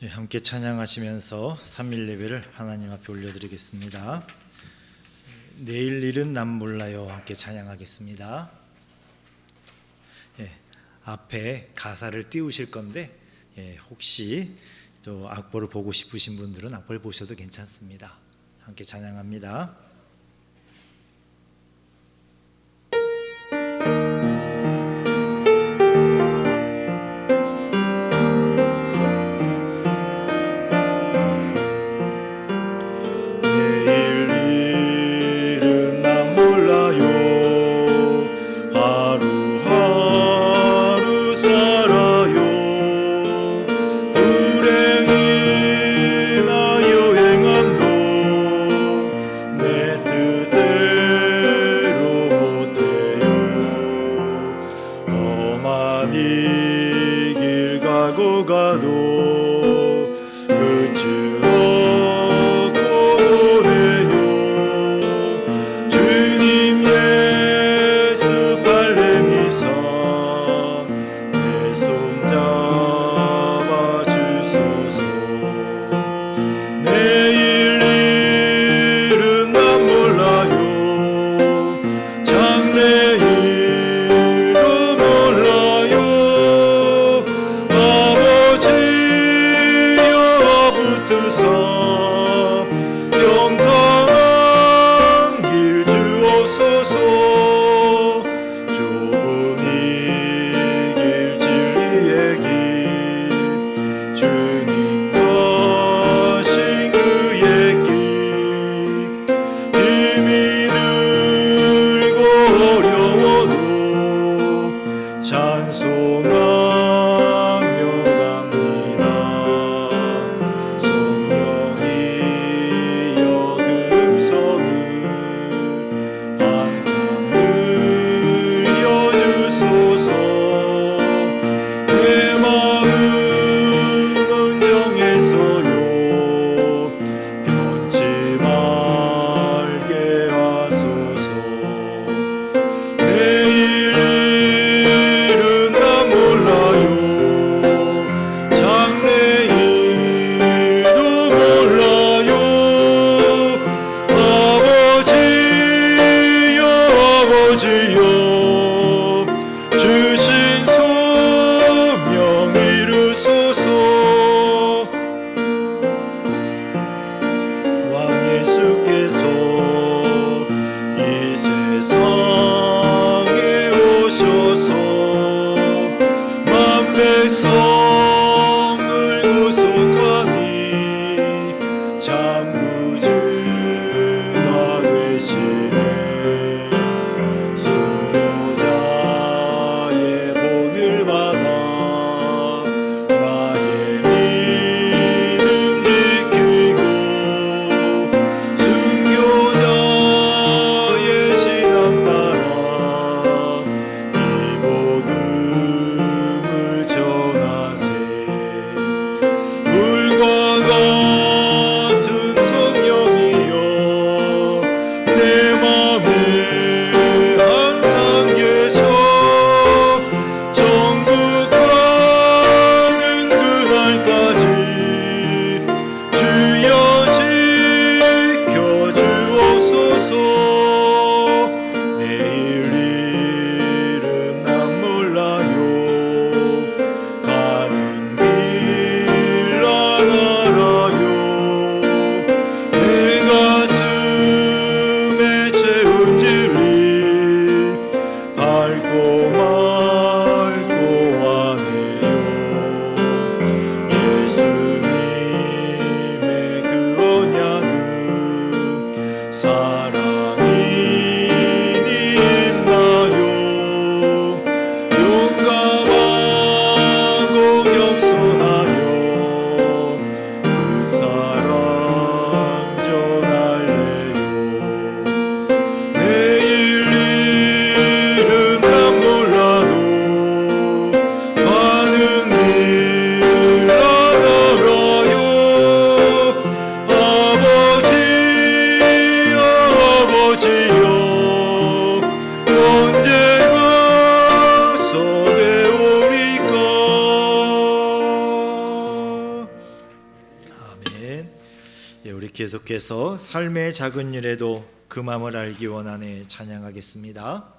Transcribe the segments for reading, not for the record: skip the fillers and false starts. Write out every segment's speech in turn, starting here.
함께 찬양하시면서 3일 예배를 하나님 앞에 올려드리겠습니다. 내일 일은 난 몰라요. 함께 찬양하겠습니다. 앞에 가사를 띄우실 건데 혹시 또 악보를 보고 싶으신 분들은 악보를 보셔도 괜찮습니다. 함께 찬양합니다. 아버지 계속해서 삶의 작은 일에도 그 마음을 알기 원하네 찬양하겠습니다.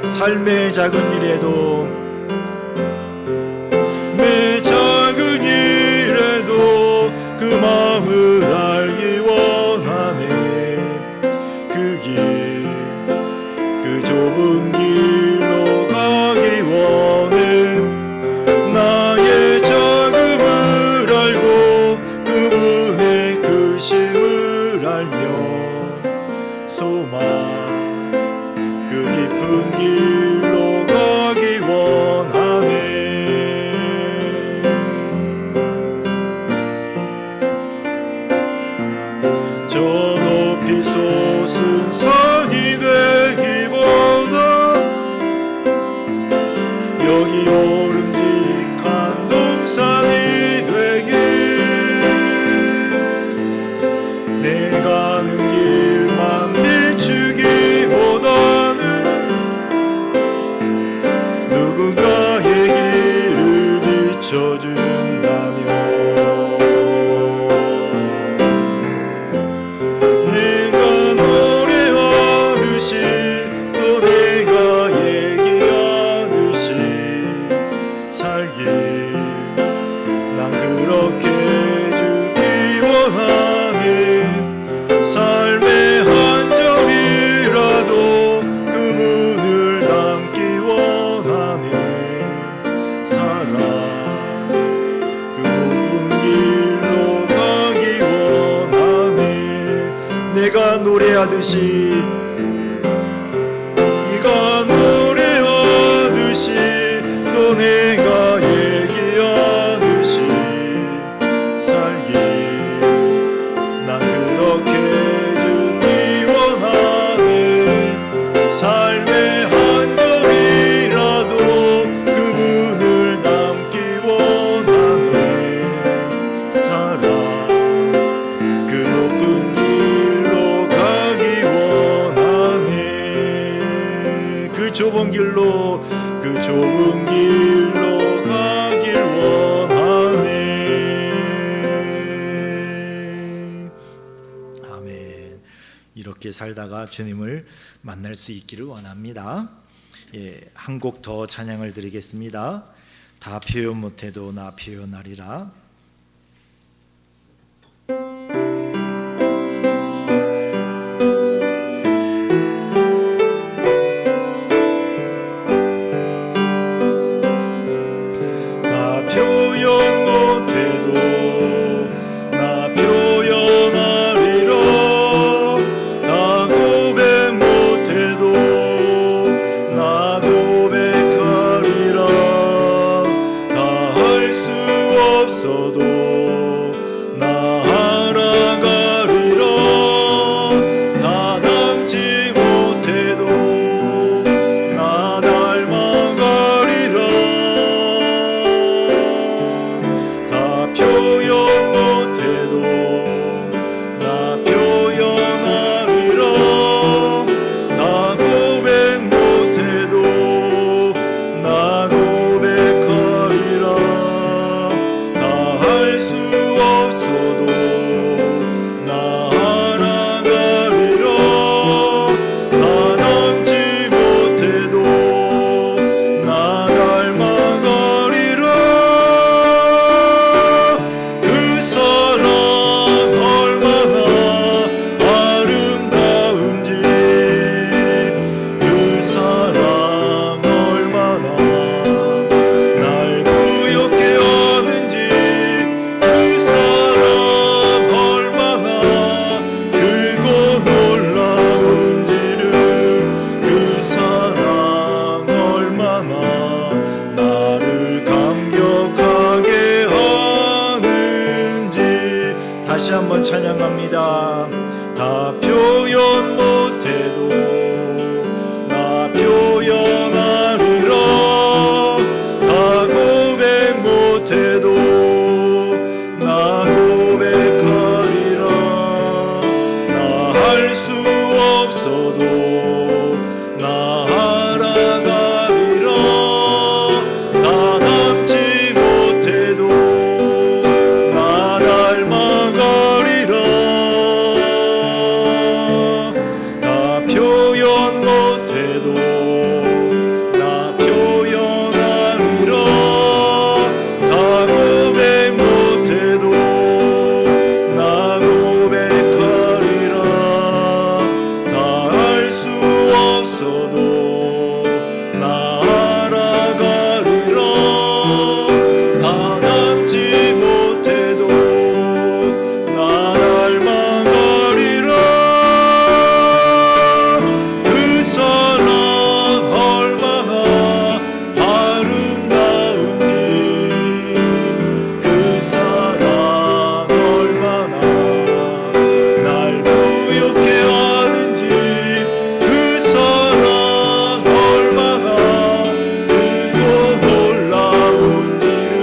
삶의 작은 일에도 매 작은 일에도 그 마음을 알기 원하네. 그 길, 그 좁은 길로 가기 원해. 나의 작음을 알고 그분의 크심을 알며 소망 그 깊은 길로 가기 원하네. 저 높이 솟은 산이 되기보다 여기 오름직한 동산이 되길. 내 가는 길만 비추기보다는 누군가의 길을 비춰준다면 내가 노래하듯이 또 내가 얘기하듯이 살길 난 그렇게 해주기 원하네. 삶의 한 점이라도 그분을 담기 원하네. 사랑 그 높은 길로 가기 원하네. 내가 노래하듯이 네가 노래하듯이 또 내가 얘기하듯이 살길 난 그렇게 해주기 원하네. 삶의 한 점이라도 그분을 담기 원하네. 사랑 그 높은 길로 가기 원하네. 그 좁은 길로 가길 원하네. 아멘. 이렇게 살다가 주님을 만날 수 있기를 원합니다. 한 곡 더 찬양을 드리겠습니다. 다 표현 못해도 나 표현하리라. 다 표현 못해도 나 표현하리라. 다 고백 못해도 나 고백하리라. 다 할 다 표현 못해도 나 표현하리라. 다 고백 못해도 나 고백하리라. 나 할 수 없어도 나 알아가리라. 다 닮지 못해도 나 닮아가리라. 다 표현 못해도 나 표현하리라. 다 고백 못해도 나 고백하리라. 다 할 수 없어도 나 알아가리라. 다 닮지 못해도 나 닮아가리라. 그 사랑 얼마나 아름다운지, 그 사랑 얼마나 날 부욕해 하는지, 그 사랑 얼마나 크고 놀라운지를,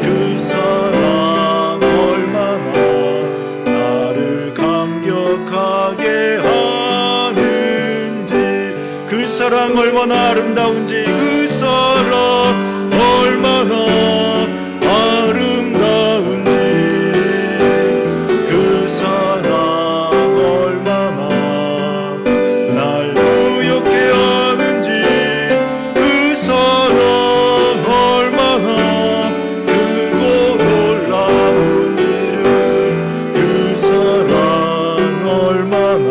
그 사랑 얼마나 나를 감격하게 하는지, 그 사랑 얼마나 아름다운지, 그 사랑 얼마나 아름다운지, 그 사랑 얼마나 날 부욕해 하는지, 그 사랑 얼마나 크고 놀라운지를, 그 사랑 얼마나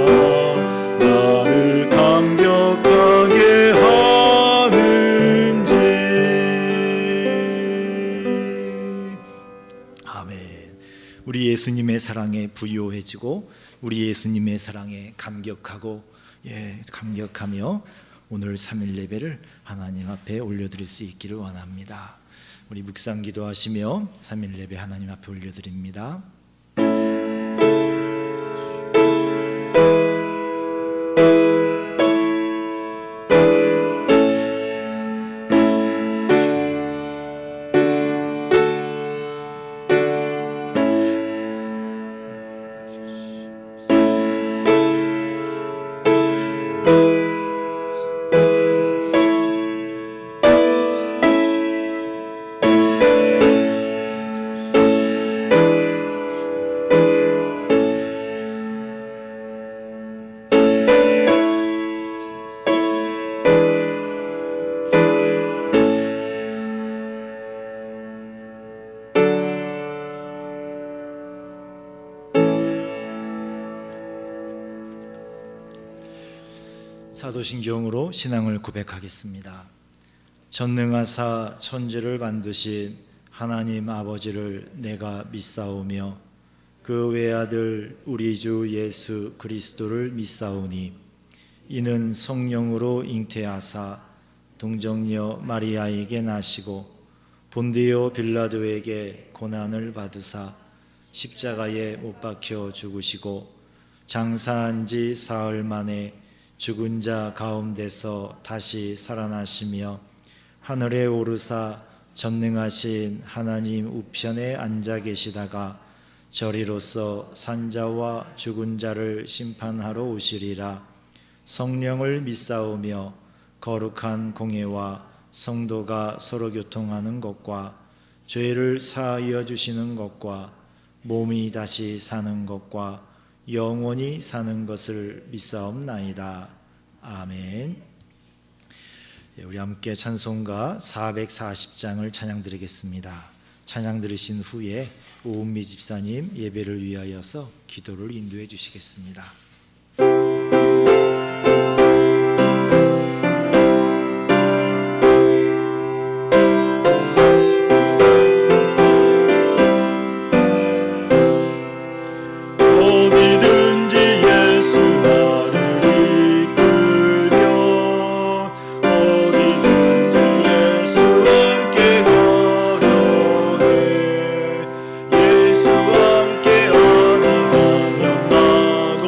나를 감격하게 하는지. 아멘. 우리 예수님의 사랑에 부요해지고 우리 예수님의 사랑에 감격하고 감격하며 오늘 3일 예배를 하나님 앞에 올려드릴 수 있기를 원합니다. 우리 묵상 기도하시며 3일 예배 하나님 앞에 올려드립니다. 사도신경으로 신앙을 고백하겠습니다. 전능하사 천지를 만드신 하나님 아버지를 내가 믿사오며 그 외아들 우리 주 예수 그리스도를 믿사오니 이는 성령으로 잉태하사 동정녀 마리아에게 나시고 본디오 빌라도에게 고난을 받으사 십자가에 못 박혀 죽으시고 장사한 지 사흘 만에 죽은 자 가운데서 다시 살아나시며 하늘에 오르사 전능하신 하나님 우편에 앉아 계시다가 저리로서 산자와 죽은 자를 심판하러 오시리라. 성령을 믿사오며 거룩한 공회와 성도가 서로 교통하는 것과 죄를 사하여 주시는 것과 몸이 다시 사는 것과 영원히 사는 것을 믿사옵나이다. 아멘. 우리 함께 찬송가 440장을 찬양 드리겠습니다. 찬양 들으신 후에 오은미 집사님 예배를 위하여서 기도를 인도해 주시겠습니다. 예수 함께 하니 가면 나고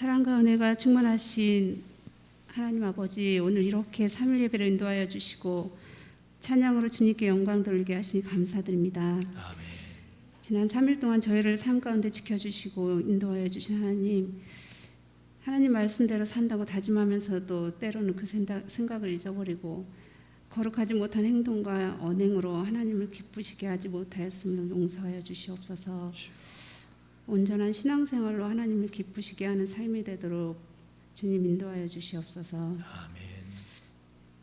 사랑과 은혜가 충만하신 하나님 아버지, 오늘 이렇게 3일 예배를 인도하여 주시고 찬양으로 주님께 영광 돌리게 하시니 감사드립니다. 아멘. 지난 3일 동안 저희를 삶 가운데 지켜주시고 인도하여 주신 하나님 말씀대로 산다고 다짐하면서도 때로는 그 생각을 잊어버리고 거룩하지 못한 행동과 언행으로 하나님을 기쁘시게 하지 못하였음을 용서하여 주시옵소서. 온전한 신앙생활로 하나님을 기쁘시게 하는 삶이 되도록 주님 인도하여 주시옵소서. 아멘.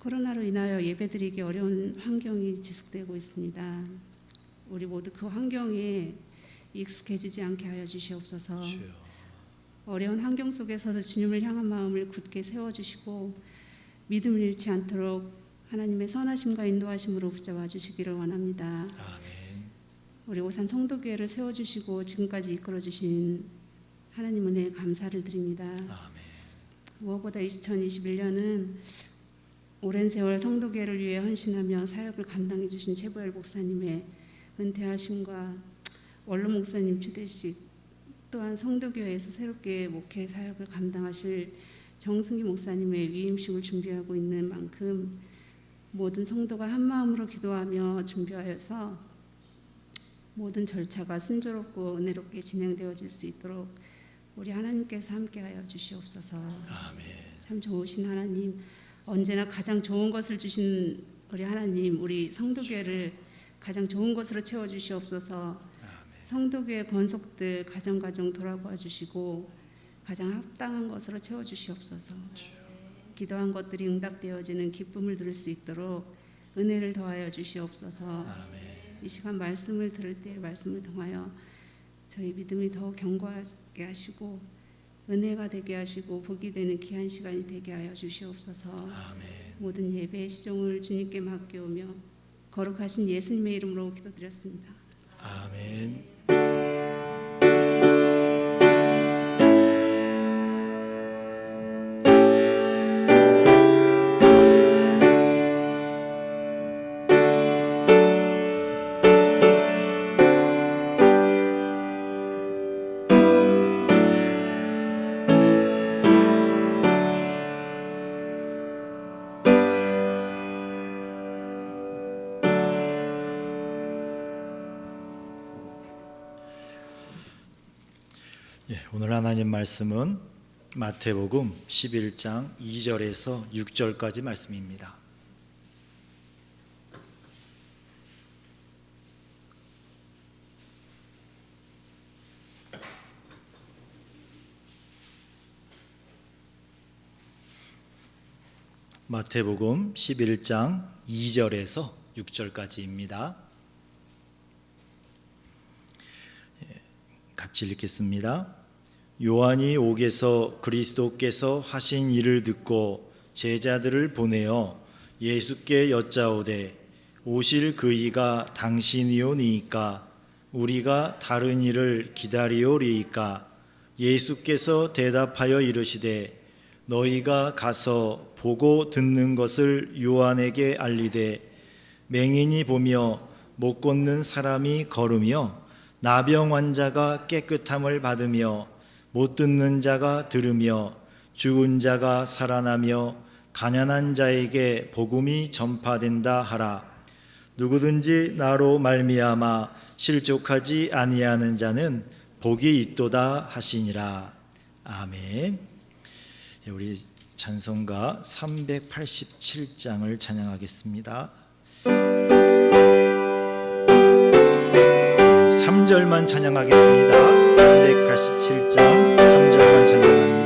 코로나로 인하여 예배드리기 어려운 환경이 지속되고 있습니다. 우리 모두 그 환경에 익숙해지지 않게 하여 주시옵소서. 주여. 어려운 환경 속에서도 주님을 향한 마음을 굳게 세워주시고 믿음을 잃지 않도록 하나님의 선하심과 인도하심으로 붙잡아 주시기를 원합니다. 아멘. 우리 오산 성도교회를 세워주시고 지금까지 이끌어주신 하나님 은혜에 감사를 드립니다. 아멘. 무엇보다 2021년은 오랜 세월 성도교회를 위해 헌신하며 사역을 감당해 주신 최보열 목사님의 은퇴하심과 원로 목사님 추대식, 또한 성도교회에서 새롭게 목회 사역을 감당하실 정승기 목사님의 위임식을 준비하고 있는 만큼 모든 성도가 한 마음으로 기도하며 준비하여서 모든 절차가 순조롭고 은혜롭게 진행되어질 수 있도록 우리 하나님께서 함께하여 주시옵소서. 아멘. 참 좋으신 하나님, 언제나 가장 좋은 것을 주신 우리 하나님, 우리 성도교회를 가장 좋은 것으로 채워주시옵소서. 성도교회 권속들 가정 돌아보아 주시고 가장 합당한 것으로 채워주시옵소서. 기도한 것들이 응답되어지는 기쁨을 누릴 수 있도록 은혜를 더하여 주시옵소서. 아멘. 이 시간 말씀을 들을 때 말씀을 통하여 저희 믿음이 더욱 견고하게 하시고 은혜가 되게 하시고 복이 되는 귀한 시간이 되게 하여 주시옵소서. 아멘. 모든 예배의 시종을 주님께 맡겨오며 거룩하신 예수님의 이름으로 기도드렸습니다. 아멘. 오늘 하나님 말씀은 마태복음 11장 2절에서 6절까지 말씀입니다. 마태복음 11장 2절에서 6절까지입니다. 같이 읽겠습니다. 요한이 옥에서 그리스도께서 하신 일을 듣고 제자들을 보내어 예수께 여짜오되 오실 그 이가 당신이오니이까 우리가 다른 일을 기다리오리이까. 예수께서 대답하여 이르시되 너희가 가서 보고 듣는 것을 요한에게 알리되 맹인이 보며 못 걷는 사람이 걸으며 나병 환자가 깨끗함을 받으며 못 듣는 자가 들으며 죽은 자가 살아나며 가난한 자에게 복음이 전파된다 하라. 누구든지 나로 말미암아 실족하지 아니하는 자는 복이 있도다 하시니라. 아멘. 우리 찬송가 387장을 찬양하겠습니다. 3절만 찬양하겠습니다. 387장 3절만 찬양합니다.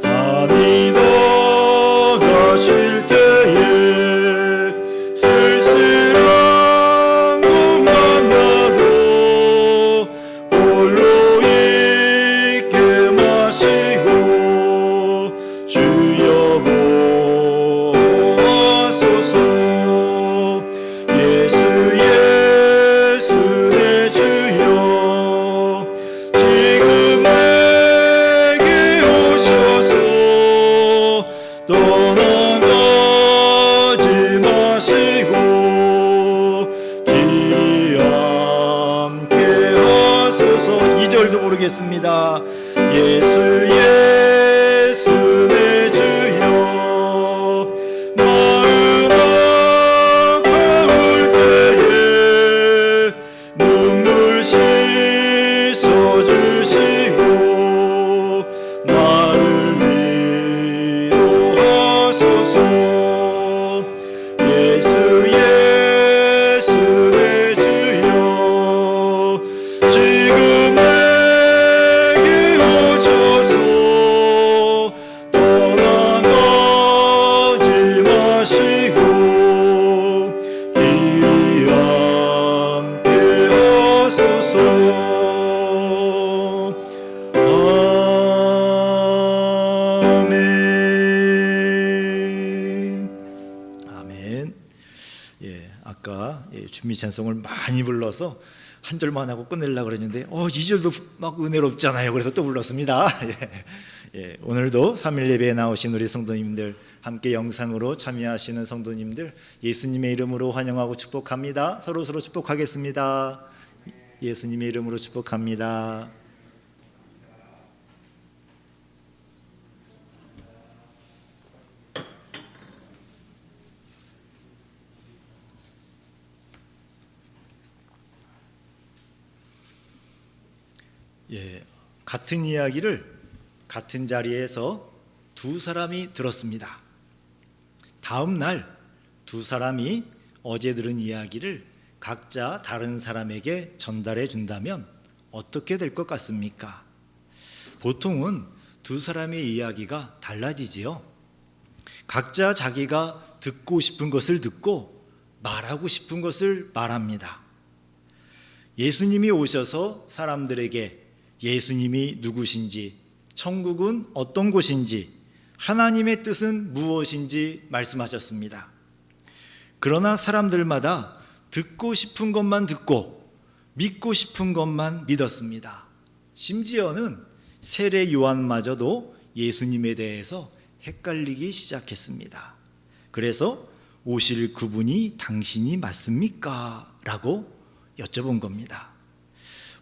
다니다 가실 때에 쓸쓸한 곳 만나도 홀로 있게 마시고 주여 부르겠습니다. 예수 예수 내 주여 마음 아까울 때에 눈물 씻어주시고 나를 위로하소서. 예수 예수 내 주여 지금 내게 오셔서 떠나가지 마시고 길이 함께 하소서. 아멘. 예, 아까 준비 찬송을 많이 불러서 한 절만 하고 끝내려고 그랬는데 2절도 막 은혜롭잖아요. 그래서 또 불렀습니다. 예, 오늘도 3일 예배에 나오신 우리 성도님들, 함께 영상으로 참여하시는 성도님들 예수님의 이름으로 환영하고 축복합니다. 서로 축복하겠습니다. 예수님의 이름으로 축복합니다. 예, 같은 이야기를 같은 자리에서 두 사람이 들었습니다. 다음 날 두 사람이 어제 들은 이야기를 각자 다른 사람에게 전달해 준다면 어떻게 될 것 같습니까? 보통은 두 사람의 이야기가 달라지지요. 각자 자기가 듣고 싶은 것을 듣고 말하고 싶은 것을 말합니다. 예수님이 오셔서 사람들에게 예수님이 누구신지, 천국은 어떤 곳인지, 하나님의 뜻은 무엇인지 말씀하셨습니다. 그러나 사람들마다 듣고 싶은 것만 듣고 믿고 싶은 것만 믿었습니다. 심지어는 세례 요한마저도 예수님에 대해서 헷갈리기 시작했습니다. 그래서 오실 그분이 당신이 맞습니까? 라고 여쭤본 겁니다.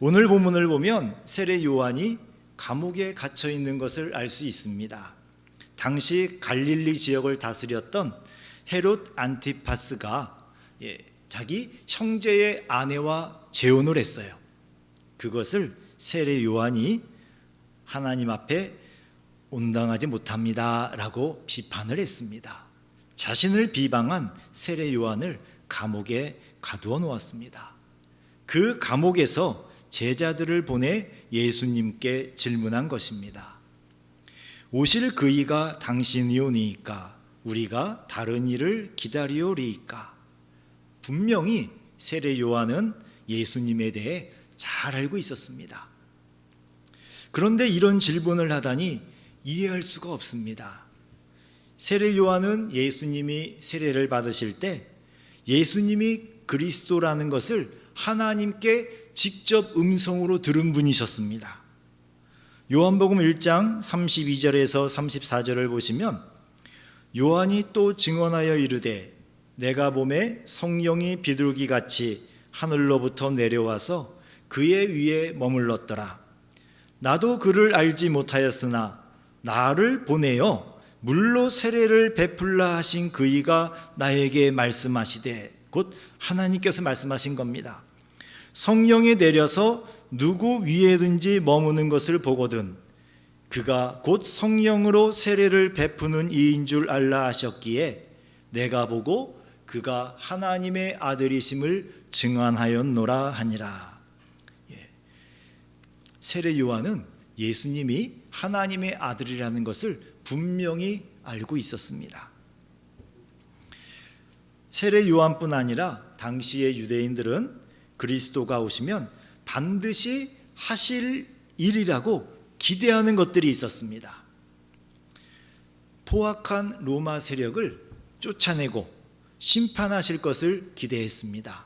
오늘 본문을 보면 세례 요한이 감옥에 갇혀 있는 것을 알 수 있습니다. 당시 갈릴리 지역을 다스렸던 헤롯 안티파스가 자기 형제의 아내와 재혼을 했어요. 그것을 세례 요한이 하나님 앞에 온당하지 못합니다 라고 비판을 했습니다. 자신을 비방한 세례 요한을 감옥에 가두어 놓았습니다. 그 감옥에서 제자들을 보내 예수님께 질문한 것입니다. 오실 그이가 당신이오니이까 우리가 다른 일을 기다리오리이까. 분명히 세례 요한은 예수님에 대해 잘 알고 있었습니다. 그런데 이런 질문을 하다니 이해할 수가 없습니다. 세례 요한은 예수님이 세례를 받으실 때 예수님이 그리스도라는 것을 하나님께 직접 음성으로 들은 분이셨습니다. 요한복음 1장 32절에서 34절을 보시면 요한이 또 증언하여 이르되 내가 보매 성령이 비둘기같이 하늘로부터 내려와서 그의 위에 머물렀더라. 나도 그를 알지 못하였으나 나를 보내어 물로 세례를 베풀라 하신 그이가 나에게 말씀하시되, 곧 하나님께서 말씀하신 겁니다. 성령이 내려서 누구 위에든지 머무는 것을 보거든 그가 곧 성령으로 세례를 베푸는 이인 줄 알라 하셨기에 내가 보고 그가 하나님의 아들이심을 증언하였노라 하니라. 세례 요한은 예수님이 하나님의 아들이라는 것을 분명히 알고 있었습니다. 세례 요한뿐 아니라 당시의 유대인들은 그리스도가 오시면 반드시 하실 일이라고 기대하는 것들이 있었습니다. 포악한 로마 세력을 쫓아내고 심판하실 것을 기대했습니다.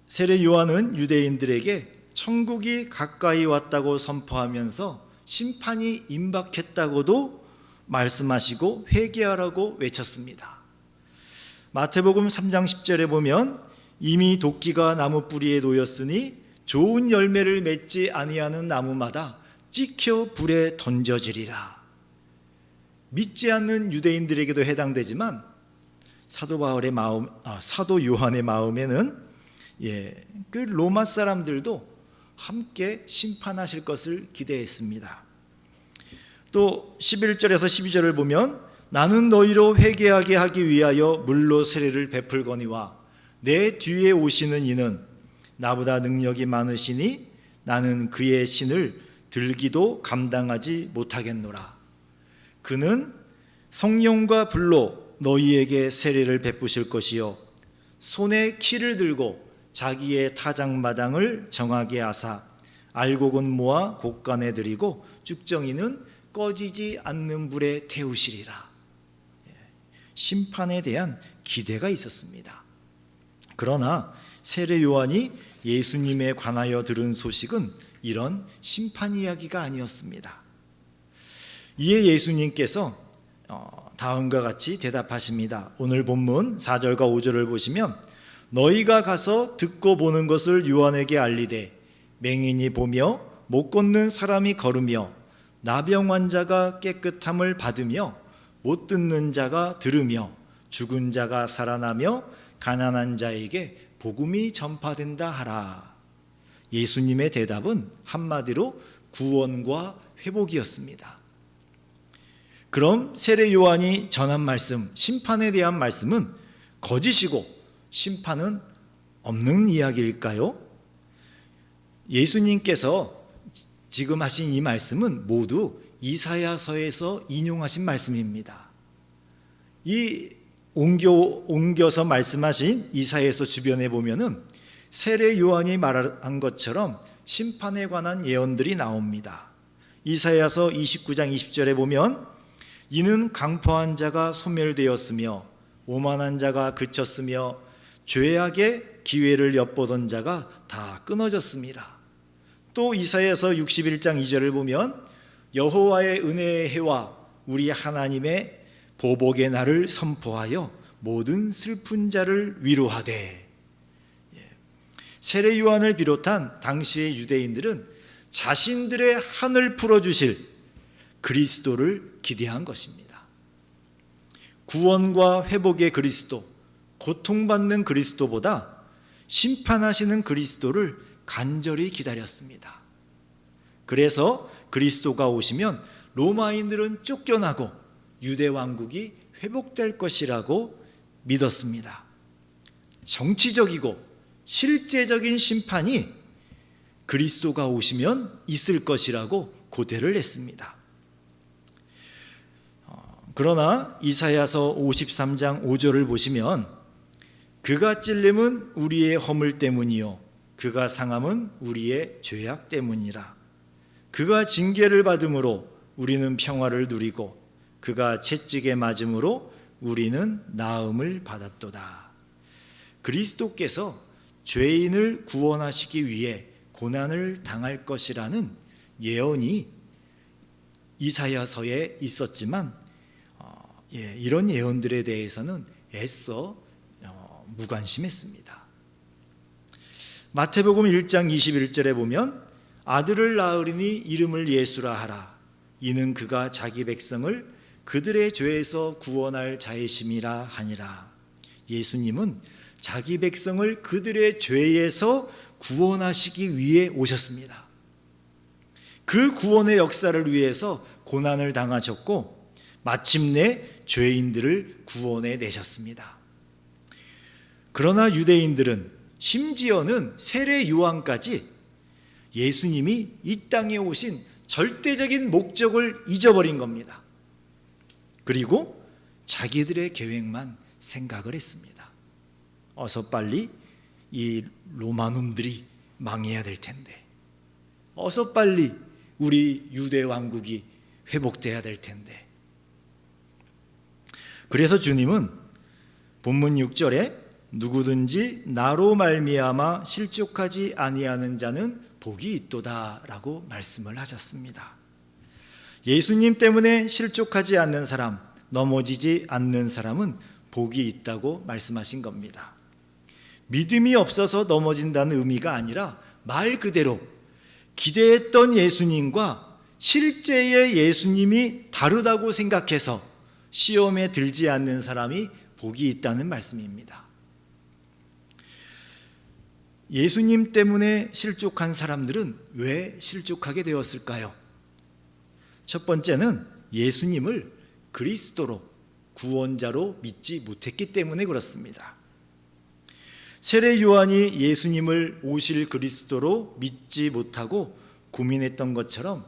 세례 요한은 유대인들에게 천국이 가까이 왔다고 선포하면서 심판이 임박했다고도 말씀하시고 회개하라고 외쳤습니다. 마태복음 3장 10절에 보면 이미 도끼가 나무 뿌리에 놓였으니 좋은 열매를 맺지 아니하는 나무마다 찍혀 불에 던져지리라. 믿지 않는 유대인들에게도 해당되지만 사도 요한의 마음에는 그 로마 사람들도 함께 심판하실 것을 기대했습니다. 또 11절에서 12절을 보면 나는 너희로 회개하게 하기 위하여 물로 세례를 베풀거니와 내 뒤에 오시는 이는 나보다 능력이 많으시니 나는 그의 신을 들기도 감당하지 못하겠노라. 그는 성령과 불로 너희에게 세례를 베푸실 것이요 손에 키를 들고 자기의 타작마당을 정하게 하사 알곡은 모아 곡간에 들이고 쭉정이는 꺼지지 않는 불에 태우시리라. 심판에 대한 기대가 있었습니다. 그러나 세례 요한이 예수님에 관하여 들은 소식은 이런 심판 이야기가 아니었습니다. 이에 예수님께서 다음과 같이 대답하십니다. 오늘 본문 4절과 5절을 보시면 너희가 가서 듣고 보는 것을 요한에게 알리되 맹인이 보며 못 걷는 사람이 걸으며 나병 환자가 깨끗함을 받으며 못 듣는 자가 들으며 죽은 자가 살아나며 가난한 자에게 복음이 전파된다 하라. 예수님의 대답은 한마디로 구원과 회복이었습니다. 그럼 세례 요한이 전한 말씀, 심판에 대한 말씀은 거짓이고 심판은 없는 이야기일까요? 예수님께서 지금 하신 이 말씀은 모두 이사야서에서 인용하신 말씀입니다. 이 옮겨서 말씀하신 이사야서 주변에 보면은 세례 요한이 말한 것처럼 심판에 관한 예언들이 나옵니다. 이사야서 29장 20절에 보면 이는 강포한 자가 소멸되었으며 오만한 자가 그쳤으며 죄악의 기회를 엿보던 자가 다 끊어졌습니다. 또 이사야서 61장 2절을 보면 여호와의 은혜의 해와 우리 하나님의 보복의 날을 선포하여 모든 슬픈 자를 위로하되. 세례 요한을 비롯한 당시의 유대인들은 자신들의 한을 풀어주실 그리스도를 기대한 것입니다. 구원과 회복의 그리스도, 고통받는 그리스도보다 심판하시는 그리스도를 간절히 기다렸습니다. 그래서 그리스도가 오시면 로마인들은 쫓겨나고 유대 왕국이 회복될 것이라고 믿었습니다. 정치적이고 실제적인 심판이 그리스도가 오시면 있을 것이라고 고대를 했습니다. 그러나 이사야서 53장 5절을 보시면 그가 찔림은 우리의 허물 때문이요 그가 상함은 우리의 죄악 때문이라. 그가 징계를 받음으로 우리는 평화를 누리고 그가 채찍에 맞음으로 우리는 나음을 받았도다. 그리스도께서 죄인을 구원하시기 위해 고난을 당할 것이라는 예언이 이사야서에 있었지만 이런 예언들에 대해서는 애써 무관심했습니다. 마태복음 1장 21절에 보면 아들을 낳으리니 이름을 예수라 하라. 이는 그가 자기 백성을 그들의 죄에서 구원할 자이심이라 하니라. 예수님은 자기 백성을 그들의 죄에서 구원하시기 위해 오셨습니다. 그 구원의 역사를 위해서 고난을 당하셨고 마침내 죄인들을 구원해 내셨습니다. 그러나 유대인들은 심지어는 세례 요한까지 예수님이 이 땅에 오신 절대적인 목적을 잊어버린 겁니다. 그리고 자기들의 계획만 생각을 했습니다. 어서 빨리 이 로마놈들이 망해야 될 텐데, 어서 빨리 우리 유대 왕국이 회복돼야 될 텐데. 그래서 주님은 본문 6절에 누구든지 나로 말미암아 실족하지 아니하는 자는 복이 있도다라고 말씀을 하셨습니다. 예수님 때문에 실족하지 않는 사람, 넘어지지 않는 사람은 복이 있다고 말씀하신 겁니다. 믿음이 없어서 넘어진다는 의미가 아니라 말 그대로 기대했던 예수님과 실제의 예수님이 다르다고 생각해서 시험에 들지 않는 사람이 복이 있다는 말씀입니다. 예수님 때문에 실족한 사람들은 왜 실족하게 되었을까요? 첫 번째는 예수님을 그리스도로, 구원자로 믿지 못했기 때문에 그렇습니다. 세례 요한이 예수님을 오실 그리스도로 믿지 못하고 고민했던 것처럼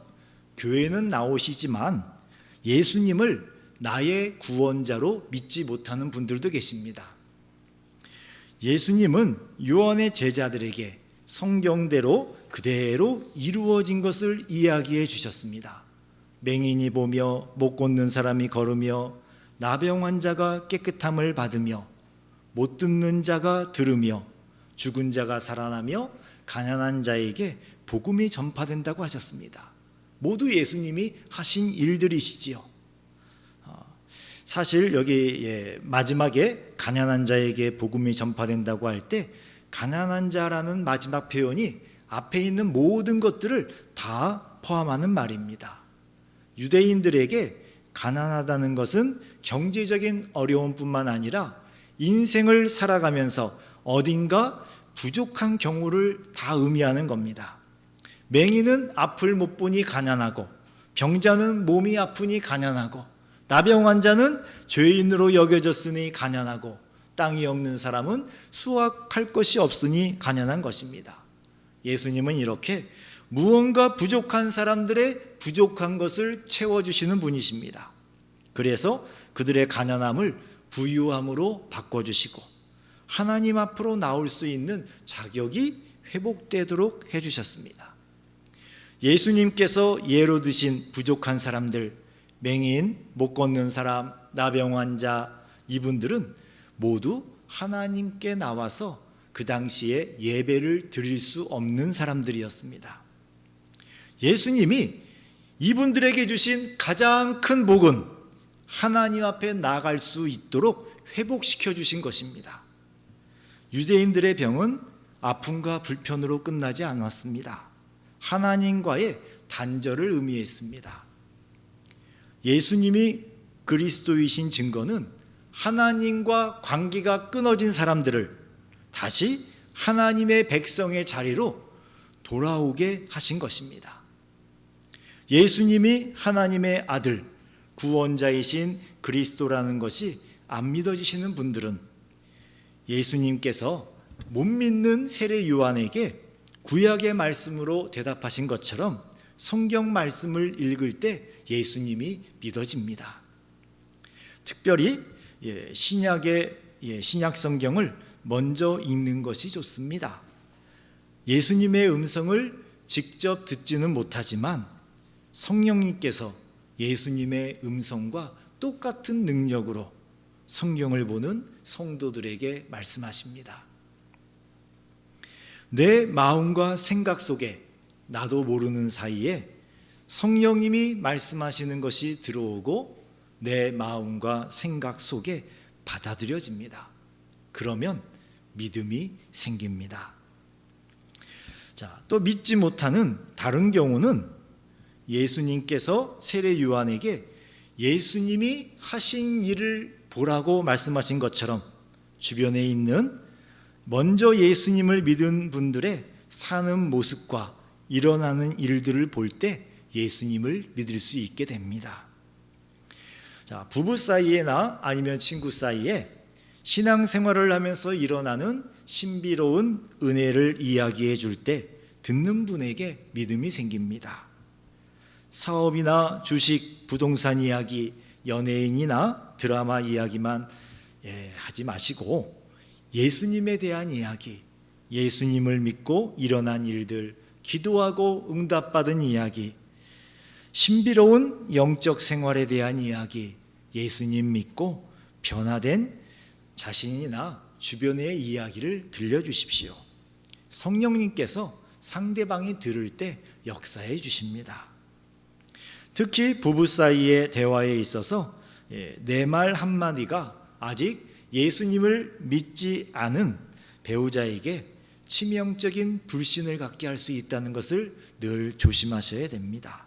교회는 나오시지만 예수님을 나의 구원자로 믿지 못하는 분들도 계십니다. 예수님은 요한의 제자들에게 성경대로 그대로 이루어진 것을 이야기해 주셨습니다. 맹인이 보며 못 걷는 사람이 걸으며 나병 환자가 깨끗함을 받으며 못 듣는 자가 들으며 죽은 자가 살아나며 가난한 자에게 복음이 전파된다고 하셨습니다. 모두 예수님이 하신 일들이시지요. 사실 여기 마지막에 가난한 자에게 복음이 전파된다고 할 때 가난한 자라는 마지막 표현이 앞에 있는 모든 것들을 다 포함하는 말입니다. 유대인들에게 가난하다는 것은 경제적인 어려움뿐만 아니라 인생을 살아가면서 어딘가 부족한 경우를 다 의미하는 겁니다. 맹인은 앞을 못 보니 가난하고, 병자는 몸이 아프니 가난하고, 나병 환자는 죄인으로 여겨졌으니 가난하고, 땅이 없는 사람은 수확할 것이 없으니 가난한 것입니다. 예수님은 이렇게 무언가 부족한 사람들의 부족한 것을 채워주시는 분이십니다. 그래서 그들의 가난함을 부유함으로 바꿔주시고 하나님 앞으로 나올 수 있는 자격이 회복되도록 해주셨습니다. 예수님께서 예로 드신 부족한 사람들, 맹인, 못 걷는 사람, 나병 환자, 이분들은 모두 하나님께 나와서 그 당시에 예배를 드릴 수 없는 사람들이었습니다. 예수님이 이분들에게 주신 가장 큰 복은 하나님 앞에 나갈 수 있도록 회복시켜 주신 것입니다. 유대인들의 병은 아픔과 불편으로 끝나지 않았습니다. 하나님과의 단절을 의미했습니다. 예수님이 그리스도이신 증거는 하나님과 관계가 끊어진 사람들을 다시 하나님의 백성의 자리로 돌아오게 하신 것입니다. 예수님이 하나님의 아들, 구원자이신 그리스도라는 것이 안 믿어지시는 분들은 예수님께서 못 믿는 세례 요한에게 구약의 말씀으로 대답하신 것처럼 성경 말씀을 읽을 때 예수님이 믿어집니다. 특별히 신약 성경을 먼저 읽는 것이 좋습니다. 예수님의 음성을 직접 듣지는 못하지만 성령님께서 예수님의 음성과 똑같은 능력으로 성경을 보는 성도들에게 말씀하십니다. 내 마음과 생각 속에 나도 모르는 사이에 성령님이 말씀하시는 것이 들어오고 내 마음과 생각 속에 받아들여집니다. 그러면 믿음이 생깁니다. 자, 또 믿지 못하는 다른 경우는 예수님께서 세례 요한에게 예수님이 하신 일을 보라고 말씀하신 것처럼 주변에 있는 먼저 예수님을 믿은 분들의 사는 모습과 일어나는 일들을 볼 때 예수님을 믿을 수 있게 됩니다. 자, 부부 사이에나 아니면 친구 사이에 신앙생활을 하면서 일어나는 신비로운 은혜를 이야기해 줄 때 듣는 분에게 믿음이 생깁니다. 사업이나 주식, 부동산 이야기, 연예인이나 드라마 이야기만 하지 마시고 예수님에 대한 이야기, 예수님을 믿고 일어난 일들, 기도하고 응답받은 이야기, 신비로운 영적 생활에 대한 이야기, 예수님 믿고 변화된 자신이나 주변의 이야기를 들려주십시오. 성령님께서 상대방이 들을 때 역사해 주십니다. 특히 부부 사이의 대화에 있어서 내 말 한마디가 아직 예수님을 믿지 않은 배우자에게 치명적인 불신을 갖게 할 수 있다는 것을 늘 조심하셔야 됩니다.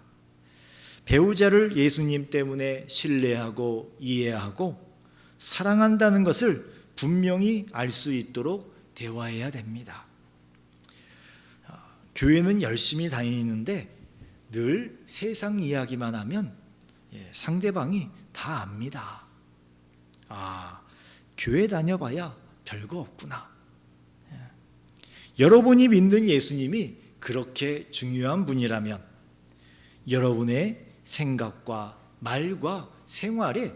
배우자를 예수님 때문에 신뢰하고 이해하고 사랑한다는 것을 분명히 알 수 있도록 대화해야 됩니다. 교회는 열심히 다니는데 늘 세상 이야기만 하면 상대방이 다 압니다. 아, 교회 다녀봐야 별거 없구나. 여러분이 믿는 예수님이 그렇게 중요한 분이라면 여러분의 생각과 말과 생활에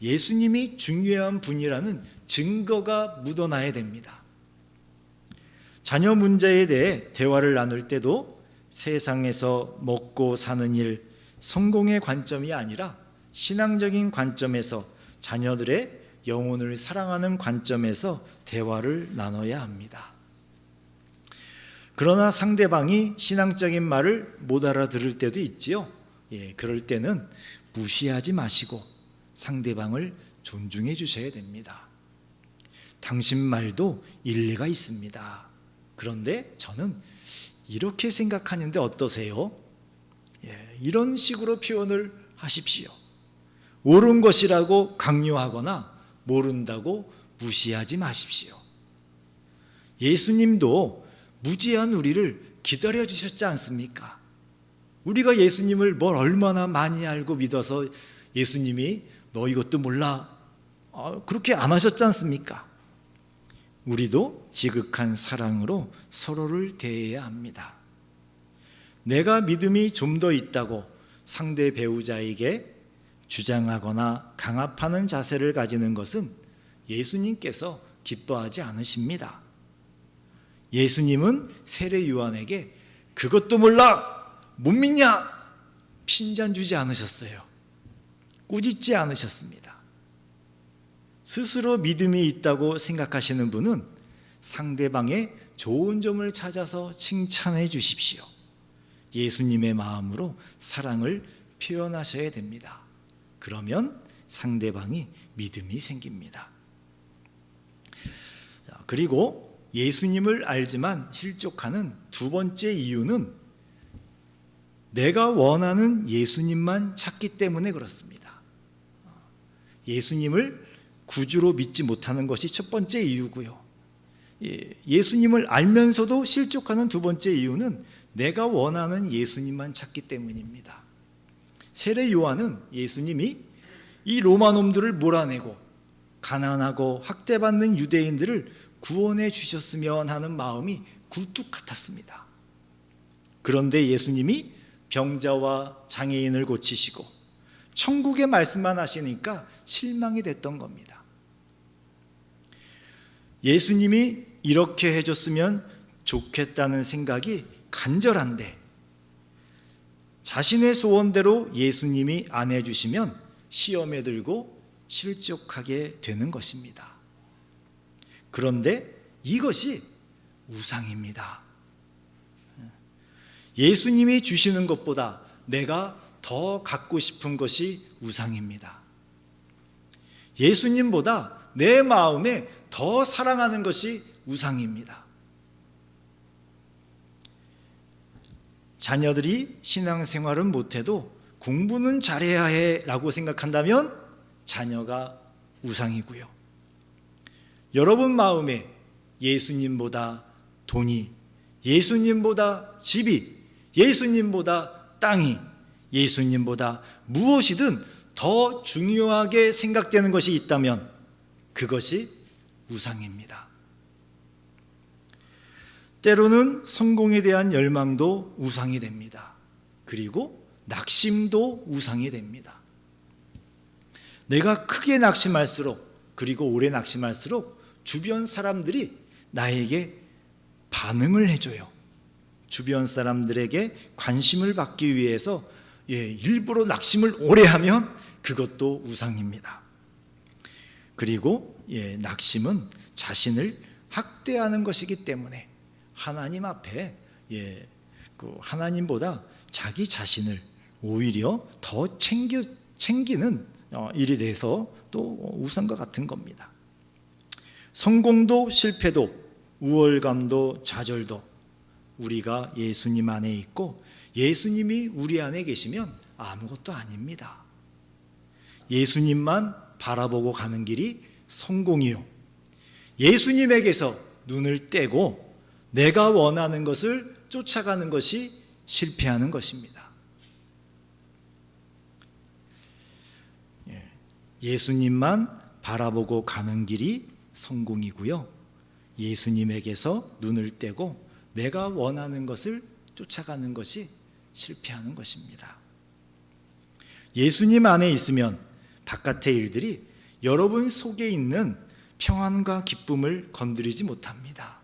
예수님이 중요한 분이라는 증거가 묻어나야 됩니다. 자녀 문제에 대해 대화를 나눌 때도 세상에서 먹고 사는 일, 성공의 관점이 아니라 신앙적인 관점에서 자녀들의 영혼을 사랑하는 관점에서 대화를 나눠야 합니다. 그러나 상대방이 신앙적인 말을 못 알아들을 때도 있지요. 그럴 때는 무시하지 마시고 상대방을 존중해 주셔야 됩니다. 당신 말도 일리가 있습니다. 그런데 저는 이렇게 생각하는데 어떠세요? 이런 식으로 표현을 하십시오. 옳은 것이라고 강요하거나 모른다고 무시하지 마십시오. 예수님도 무지한 우리를 기다려 주셨지 않습니까? 우리가 예수님을 뭘 얼마나 많이 알고 믿어서 예수님이 너 이것도 몰라 그렇게 안 하셨지 않습니까? 우리도 지극한 사랑으로 서로를 대해야 합니다. 내가 믿음이 좀 더 있다고 상대 배우자에게 주장하거나 강압하는 자세를 가지는 것은 예수님께서 기뻐하지 않으십니다. 예수님은 세례 요한에게 그것도 몰라 못 믿냐 핀잔 주지 않으셨어요. 꾸짖지 않으셨습니다. 스스로 믿음이 있다고 생각하시는 분은 상대방의 좋은 점을 찾아서 칭찬해 주십시오. 예수님의 마음으로 사랑을 표현하셔야 됩니다. 그러면 상대방이 믿음이 생깁니다. 그리고 예수님을 알지만 실족하는 두 번째 이유는 내가 원하는 예수님만 찾기 때문에 그렇습니다. 예수님을 구주로 믿지 못하는 것이 첫 번째 이유고요. 예수님을 알면서도 실족하는 두 번째 이유는 내가 원하는 예수님만 찾기 때문입니다. 세례 요한은 예수님이 이 로마 놈들을 몰아내고 가난하고 학대받는 유대인들을 구원해 주셨으면 하는 마음이 굴뚝 같았습니다. 그런데 예수님이 병자와 장애인을 고치시고 천국의 말씀만 하시니까 실망이 됐던 겁니다. 예수님이 이렇게 해줬으면 좋겠다는 생각이 간절한데 자신의 소원대로 예수님이 안 해주시면 시험에 들고 실족하게 되는 것입니다. 그런데 이것이 우상입니다. 예수님이 주시는 것보다 내가 더 갖고 싶은 것이 우상입니다. 예수님보다 내 마음에 더 사랑하는 것이 우상입니다. 자녀들이 신앙생활은 못해도 공부는 잘해야 해라고 생각한다면 자녀가 우상이고요. 여러분 마음에 예수님보다 돈이, 예수님보다 집이, 예수님보다 땅이, 예수님보다 무엇이든 더 중요하게 생각되는 것이 있다면 그것이 우상입니다. 때로는 성공에 대한 열망도 우상이 됩니다. 그리고 낙심도 우상이 됩니다. 내가 크게 낙심할수록 그리고 오래 낙심할수록 주변 사람들이 나에게 반응을 해줘요. 주변 사람들에게 관심을 받기 위해서 일부러 낙심을 오래 하면 그것도 우상입니다. 그리고 낙심은 자신을 학대하는 것이기 때문에 하나님 앞에 하나님보다 자기 자신을 오히려 더 챙기는 일이 돼서 또 우상과 같은 겁니다. 성공도 실패도 우월감도 좌절도 우리가 예수님 안에 있고 예수님이 우리 안에 계시면 아무것도 아닙니다. 예수님만 바라보고 가는 길이 성공이요, 예수님에게서 눈을 떼고 내가 원하는 것을 쫓아가는 것이 실패하는 것입니다. 예수님만 바라보고 가는 길이 성공이고요, 예수님에게서 눈을 떼고 내가 원하는 것을 쫓아가는 것이 실패하는 것입니다. 예수님 안에 있으면 바깥의 일들이 여러분 속에 있는 평안과 기쁨을 건드리지 못합니다.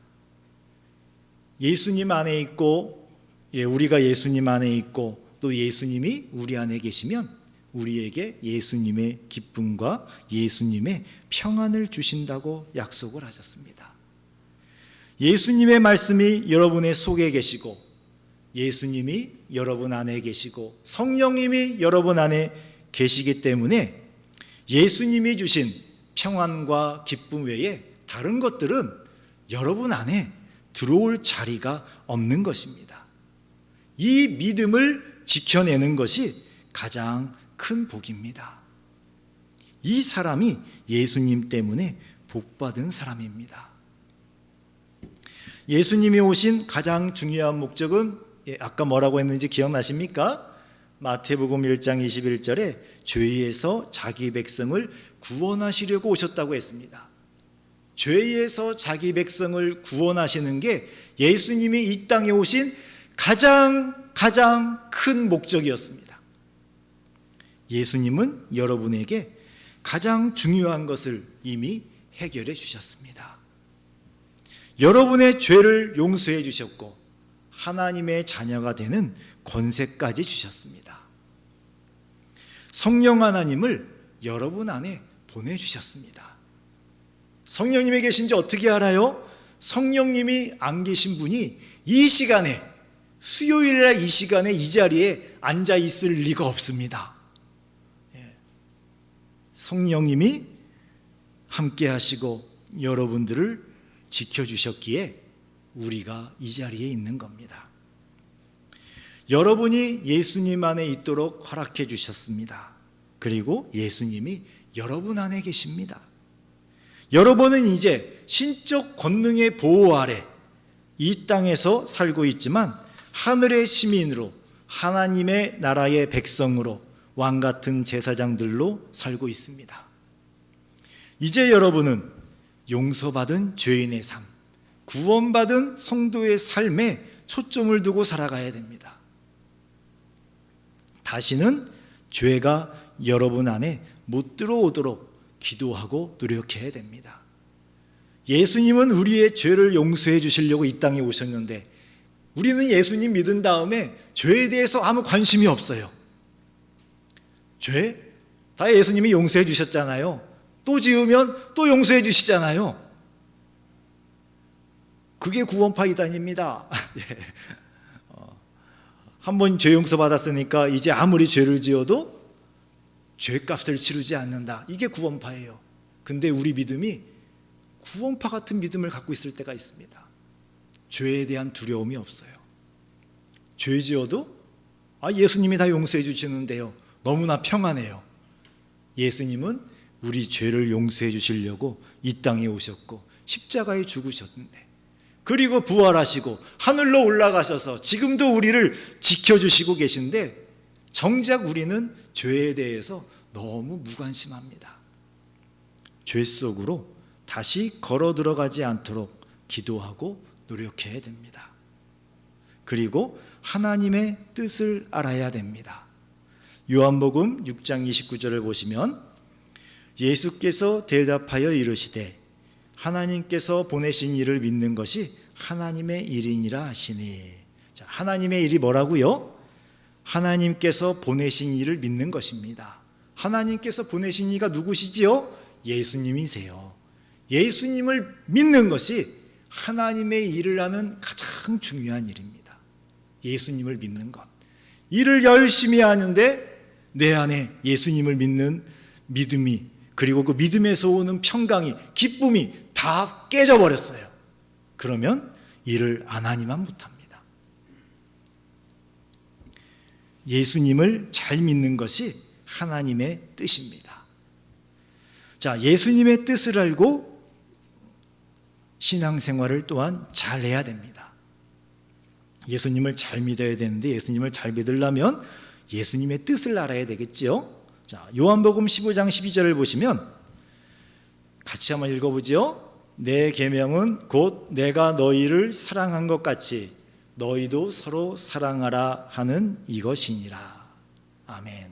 예수님 안에 있고, 우리가 예수님 안에 있고 또 예수님이 우리 안에 계시면 우리에게 예수님의 기쁨과 예수님의 평안을 주신다고 약속을 하셨습니다. 예수님의 말씀이 여러분의 속에 계시고 예수님이 여러분 안에 계시고 성령님이 여러분 안에 계시기 때문에 예수님이 주신 평안과 기쁨 외에 다른 것들은 여러분 안에 들어올 자리가 없는 것입니다. 이 믿음을 지켜내는 것이 가장 큰 복입니다. 이 사람이 예수님 때문에 복받은 사람입니다. 예수님이 오신 가장 중요한 목적은 아까 뭐라고 했는지 기억나십니까? 마태복음 1장 21절에 죄에서 자기 백성을 구원하시려고 오셨다고 했습니다. 죄에서 자기 백성을 구원하시는 게 예수님이 이 땅에 오신 가장 큰 목적이었습니다. 예수님은 여러분에게 가장 중요한 것을 이미 해결해 주셨습니다. 여러분의 죄를 용서해 주셨고 하나님의 자녀가 되는 권세까지 주셨습니다. 성령 하나님을 여러분 안에 보내주셨습니다. 성령님이 계신지 어떻게 알아요? 성령님이 안 계신 분이 이 시간에, 수요일날 이 시간에 이 자리에 앉아 있을 리가 없습니다. 성령님이 함께 하시고 여러분들을 지켜주셨기에 우리가 이 자리에 있는 겁니다. 여러분이 예수님 안에 있도록 허락해 주셨습니다. 그리고 예수님이 여러분 안에 계십니다. 여러분은 이제 신적 권능의 보호 아래 이 땅에서 살고 있지만 하늘의 시민으로, 하나님의 나라의 백성으로, 왕같은 제사장들로 살고 있습니다. 이제 여러분은 용서받은 죄인의 삶, 구원받은 성도의 삶에 초점을 두고 살아가야 됩니다. 다시는 죄가 여러분 안에 못 들어오도록 기도하고 노력해야 됩니다. 예수님은 우리의 죄를 용서해 주시려고 이 땅에 오셨는데 우리는 예수님 믿은 다음에 죄에 대해서 아무 관심이 없어요. 죄? 다 예수님이 용서해 주셨잖아요. 또 지으면 또 용서해 주시잖아요. 그게 구원파 이단입니다. 한번 죄 용서 받았으니까 이제 아무리 죄를 지어도 죄값을 치르지 않는다. 이게 구원파예요. 근데 우리 믿음이 구원파 같은 믿음을 갖고 있을 때가 있습니다. 죄에 대한 두려움이 없어요. 죄 지어도 예수님이 다 용서해 주시는데요. 너무나 평안해요. 예수님은 우리 죄를 용서해 주시려고 이 땅에 오셨고 십자가에 죽으셨는데, 그리고 부활하시고 하늘로 올라가셔서 지금도 우리를 지켜주시고 계신데 정작 우리는 죄에 대해서 너무 무관심합니다. 죄 속으로 다시 걸어 들어가지 않도록 기도하고 노력해야 됩니다. 그리고 하나님의 뜻을 알아야 됩니다. 요한복음 6장 29절을 보시면 예수께서 대답하여 이르시되 하나님께서 보내신 일을 믿는 것이 하나님의 일이니라 하시니. 자, 하나님의 일이 뭐라고요? 하나님께서 보내신 일을 믿는 것입니다. 하나님께서 보내신 이가 누구시지요? 예수님이세요. 예수님을 믿는 것이 하나님의 일을 하는 가장 중요한 일입니다. 예수님을 믿는 것. 일을 열심히 하는데 내 안에 예수님을 믿는 믿음이, 그리고 그 믿음에서 오는 평강이, 기쁨이 다 깨져버렸어요. 그러면 일을 안 하니만 못합니다. 예수님을 잘 믿는 것이 하나님의 뜻입니다. 자, 예수님의 뜻을 알고 신앙생활을 또한 잘 해야 됩니다. 예수님을 잘 믿어야 되는데 예수님을 잘 믿으려면 예수님의 뜻을 알아야 되겠지요. 자, 요한복음 15장 12절을 보시면 같이 한번 읽어보죠. 내 계명은 곧 내가 너희를 사랑한 것 같이 너희도 서로 사랑하라 하는 이것이니라. 아멘.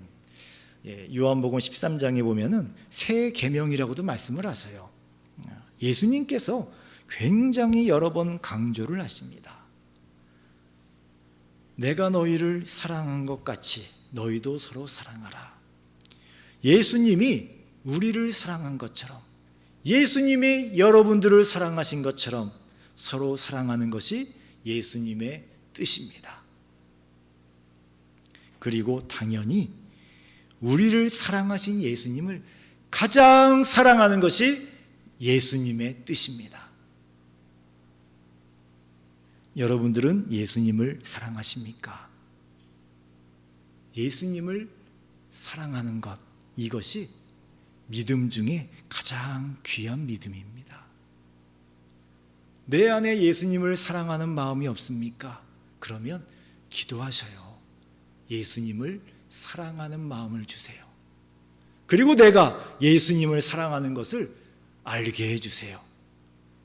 요한복음 13장에 보면은 새 계명이라고도 말씀을 하세요. 예수님께서 굉장히 여러 번 강조를 하십니다. 내가 너희를 사랑한 것 같이 너희도 서로 사랑하라. 예수님이 우리를 사랑한 것처럼, 예수님이 여러분들을 사랑하신 것처럼 서로 사랑하는 것이 예수님의 뜻입니다. 그리고 당연히 우리를 사랑하신 예수님을 가장 사랑하는 것이 예수님의 뜻입니다. 여러분들은 예수님을 사랑하십니까? 예수님을 사랑하는 것, 이것이 믿음 중에 가장 귀한 믿음입니다. 내 안에 예수님을 사랑하는 마음이 없습니까? 그러면 기도하셔요. 예수님을 사랑하는 마음을 주세요. 그리고 내가 예수님을 사랑하는 것을 알게 해주세요.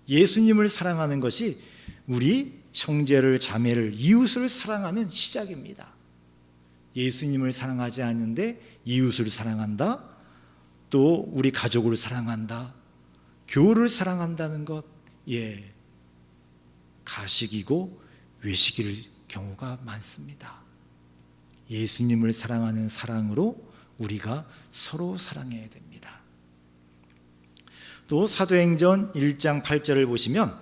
예수님을 사랑하는 것이 우리 형제를, 자매를, 이웃을 사랑하는 시작입니다. 예수님을 사랑하지 않는데 이웃을 사랑한다, 또 우리 가족을 사랑한다, 교우를 사랑한다는 것, 가식이고 외식일 경우가 많습니다. 예수님을 사랑하는 사랑으로 우리가 서로 사랑해야 됩니다. 또 사도행전 1장 8절을 보시면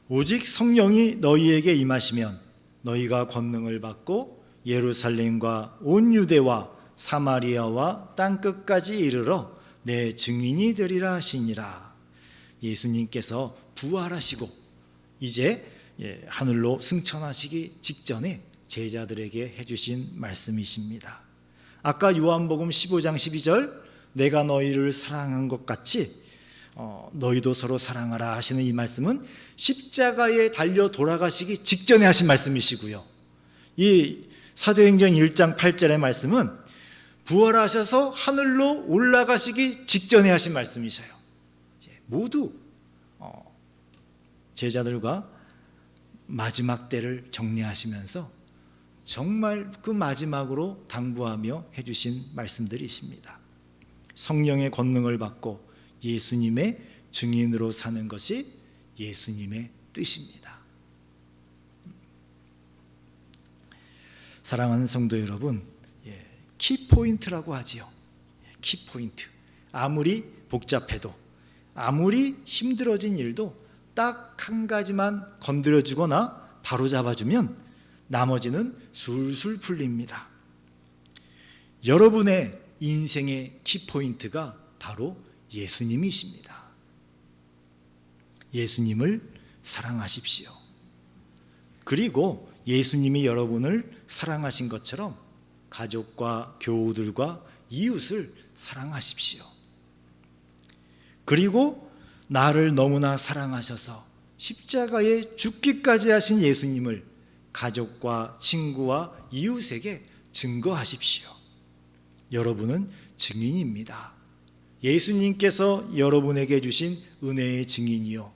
오직 성령이 너희에게 임하시면 너희가 권능을 받고 예루살렘과 온 유대와 사마리아와 땅끝까지 이르러 내 증인이 되리라 하시니라. 예수님께서 부활하시고 이제 하늘로 승천하시기 직전에 제자들에게 해주신 말씀이십니다. 아까 요한복음 15장 12절 내가 너희를 사랑한 것 같이 너희도 서로 사랑하라 하시는 이 말씀은 십자가에 달려 돌아가시기 직전에 하신 말씀이시고요, 이 사도행전 1장 8절의 말씀은 부활하셔서 하늘로 올라가시기 직전에 하신 말씀이셔요. 모두 제자들과 마지막 때를 정리하시면서 정말 그 마지막으로 당부하며 해주신 말씀들이십니다. 성령의 권능을 받고 예수님의 증인으로 사는 것이 예수님의 뜻입니다. 사랑하는 성도 여러분, 키포인트라고 하지요. 키포인트. 아무리 복잡해도, 아무리 힘들어진 일도 딱 한 가지만 건드려주거나 바로잡아주면 나머지는 술술 풀립니다. 여러분의 인생의 키포인트가 바로 예수님이십니다. 예수님을 사랑하십시오. 그리고 예수님이 여러분을 사랑하신 것처럼 가족과 교우들과 이웃을 사랑하십시오. 그리고 나를 너무나 사랑하셔서 십자가에 죽기까지 하신 예수님을 가족과 친구와 이웃에게 증거하십시오. 여러분은 증인입니다. 예수님께서 여러분에게 주신 은혜의 증인이요,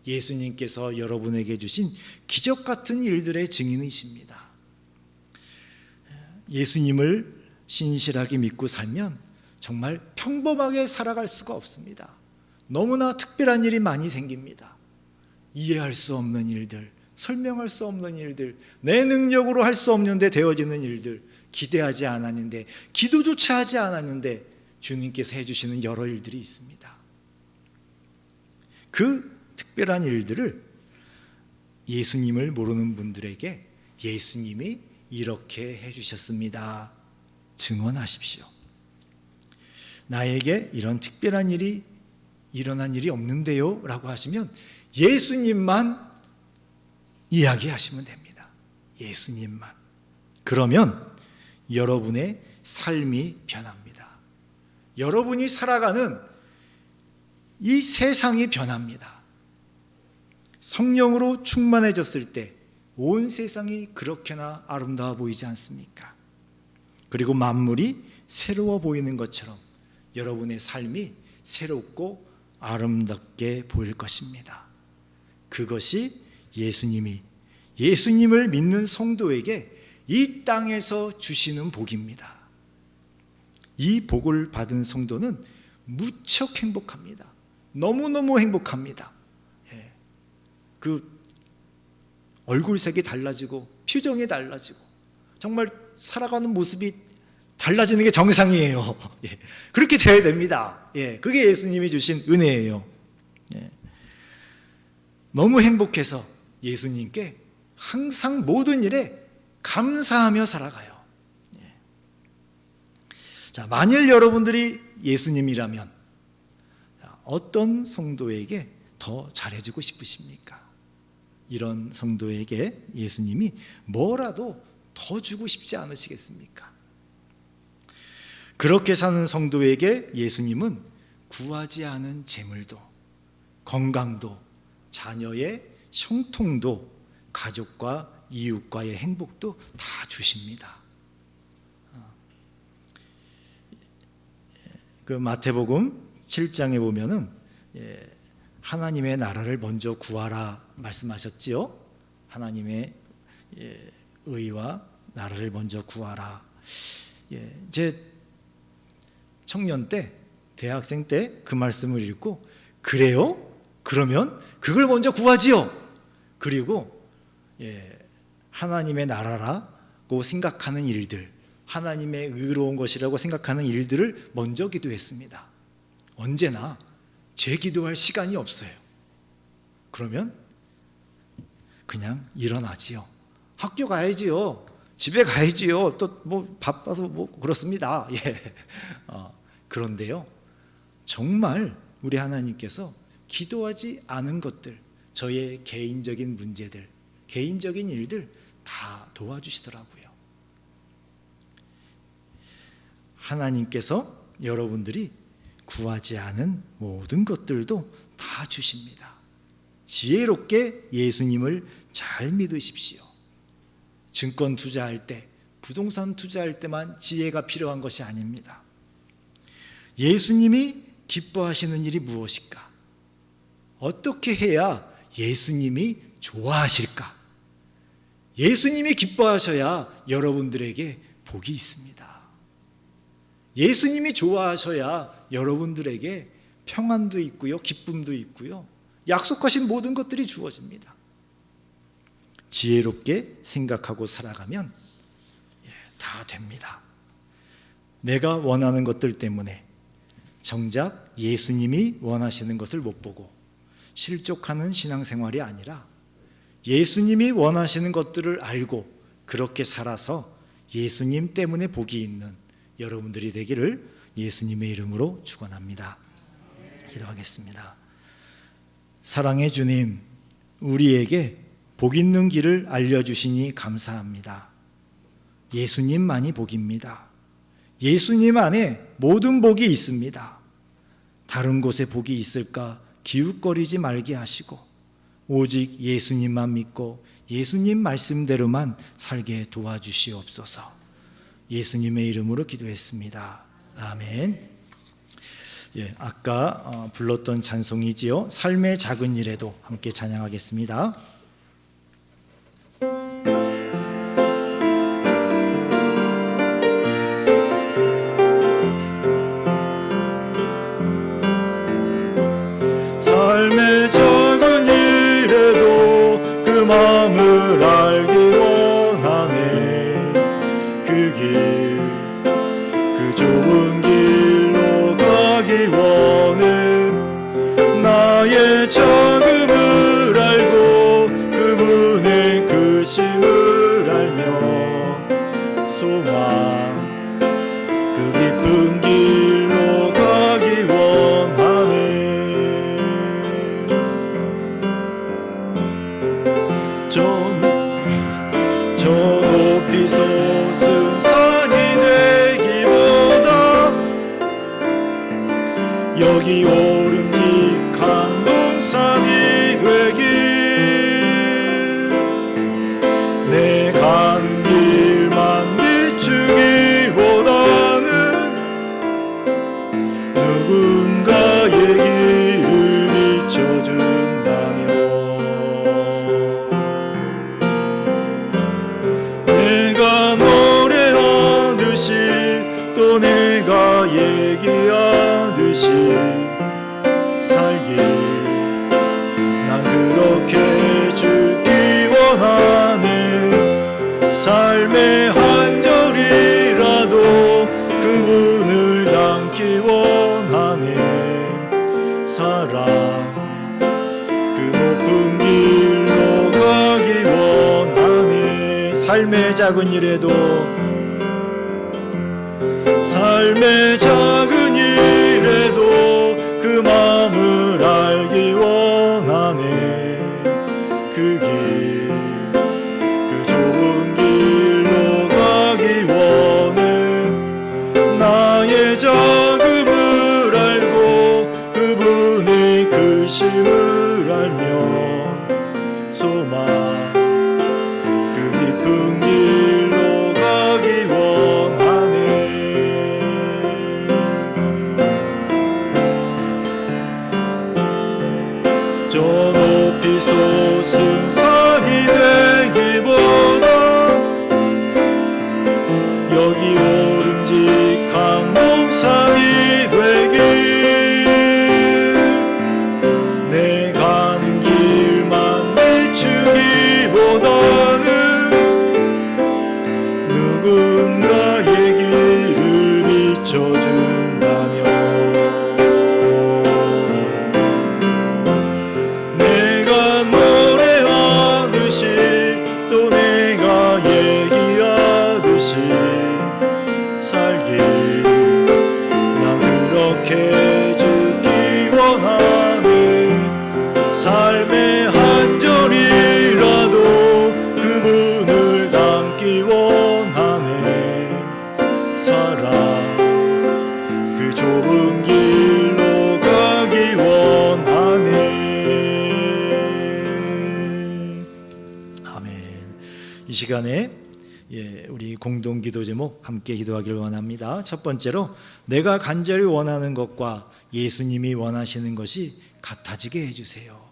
예수님께서 여러분에게 주신 기적 같은 일들의 증인이십니다. 예수님을 신실하게 믿고 살면 정말 평범하게 살아갈 수가 없습니다. 너무나 특별한 일이 많이 생깁니다. 이해할 수 없는 일들, 설명할 수 없는 일들, 내 능력으로 할 수 없는데 되어지는 일들, 기대하지 않았는데, 기도조차 하지 않았는데 주님께서 해주시는 여러 일들이 있습니다. 그 특별한 일들을 예수님을 모르는 분들에게 예수님이 이렇게 해주셨습니다, 증언하십시오. 나에게 이런 특별한 일이 일어난 일이 없는데요 라고 하시면 예수님만 이야기하시면 됩니다. 예수님만. 그러면 여러분의 삶이 변합니다. 여러분이 살아가는 이 세상이 변합니다. 성령으로 충만해졌을 때 온 세상이 그렇게나 아름다워 보이지 않습니까? 그리고 만물이 새로워 보이는 것처럼 여러분의 삶이 새롭고 아름답게 보일 것입니다. 그것이 예수님을 믿는 성도에게 이 땅에서 주시는 복입니다. 이 복을 받은 성도는 무척 행복합니다. 너무너무 행복합니다. 그 얼굴색이 달라지고 표정이 달라지고 정말 살아가는 모습이 달라지는 게 정상이에요. 그렇게 되어야 됩니다. 그게 예수님이 주신 은혜예요. 너무 행복해서 예수님께 항상 모든 일에 감사하며 살아가요. 자, 만일 여러분들이 예수님이라면 어떤 성도에게 더 잘해주고 싶으십니까? 이런 성도에게 예수님이 뭐라도 더 주고 싶지 않으시겠습니까? 그렇게 사는 성도에게 예수님은 구하지 않은 재물도, 건강도, 자녀의 형통도, 가족과 이웃과의 행복도 다 주십니다. 그 마태복음 7장에 보면은 하나님의 나라를 먼저 구하라 말씀하셨지요. 하나님의 의와 나라를 먼저 구하라. 제 청년 때, 대학생 때 그 말씀을 읽고 그래요? 그러면 그걸 먼저 구하지요. 그리고 하나님의 나라라고 생각하는 일들, 하나님의 의로운 것이라고 생각하는 일들을 먼저 기도했습니다. 언제나 제 기도할 시간이 없어요. 그러면 그냥 일어나지요. 학교 가야지요. 집에 가야지요. 또 뭐 바빠서 뭐 그렇습니다. 그런데요, 정말 우리 하나님께서 기도하지 않은 것들, 저의 개인적인 문제들, 개인적인 일들 다 도와주시더라고요. 하나님께서 여러분들이 구하지 않은 모든 것들도 다 주십니다. 지혜롭게 예수님을 잘 믿으십시오. 증권 투자할 때, 부동산 투자할 때만 지혜가 필요한 것이 아닙니다. 예수님이 기뻐하시는 일이 무엇일까? 어떻게 해야 예수님이 좋아하실까? 예수님이 기뻐하셔야 여러분들에게 복이 있습니다. 예수님이 좋아하셔야 여러분들에게 평안도 있고요, 기쁨도 있고요, 약속하신 모든 것들이 주어집니다. 지혜롭게 생각하고 살아가면 다 됩니다. 내가 원하는 것들 때문에 정작 예수님이 원하시는 것을 못 보고 실족하는 신앙생활이 아니라 예수님이 원하시는 것들을 알고 그렇게 살아서 예수님 때문에 복이 있는 여러분들이 되기를 예수님의 이름으로 축원합니다. 기도하겠습니다. 사랑의 주님, 우리에게 복 있는 길을 알려주시니 감사합니다. 예수님만이 복입니다. 예수님 안에 모든 복이 있습니다. 다른 곳에 복이 있을까 기웃거리지 말게 하시고 오직 예수님만 믿고 예수님 말씀대로만 살게 도와주시옵소서. 예수님의 이름으로 기도했습니다. 아멘. 아까 불렀던 찬송이지요. 삶의 작은 일에도 함께 찬양하겠습니다. 삶의 작은 일에도 그 마음을 알기 원하네. 그 길, 그 좁은 길로 가기 원해. 나의 적음을 알고 그분의 크심을 알며 소망, 그 깊은 길로 가기 원하네. 여기 오름직한 동산이 되길 내 가는 길만 비추기보다는 누군가의 길을 비춰준다면 내가 노래하듯이 또 내가 얘기하듯이 살길 난 그렇게 죽기 원하네 삶의 한 절이라도 그분을 닮기 원하네 사랑 그 높은 길로 가기 원하네 삶의 작은 일에도 삶의 작은 일에도 그 마음을 알기 원하네 그 길, 그 좁은 길로 가기 원해 나의 작음을 알고 그분의 크심을 알면 소망 그 깊은 길로 가기 원하네 저 높이 솟은 산이 되기보다 여기 오름직한 동산이 되길 내 가는 길만 비추기보다는 누군가의 길을 비춰준다면 내가 노래하듯이 또 내가 얘기하듯이 살길 난 그렇게 죽기 원하네 삶의 한 절이라도 그분을 닮기 원하네 사랑 그 좁은 길로 가기 원하네 아멘. 이 시간에 우리 공동 기도 제목 함께 기도하기를 원합니다. 첫 번째로 내가 간절히 원하는 것과 예수님이 원하시는 것이 같아지게 해주세요.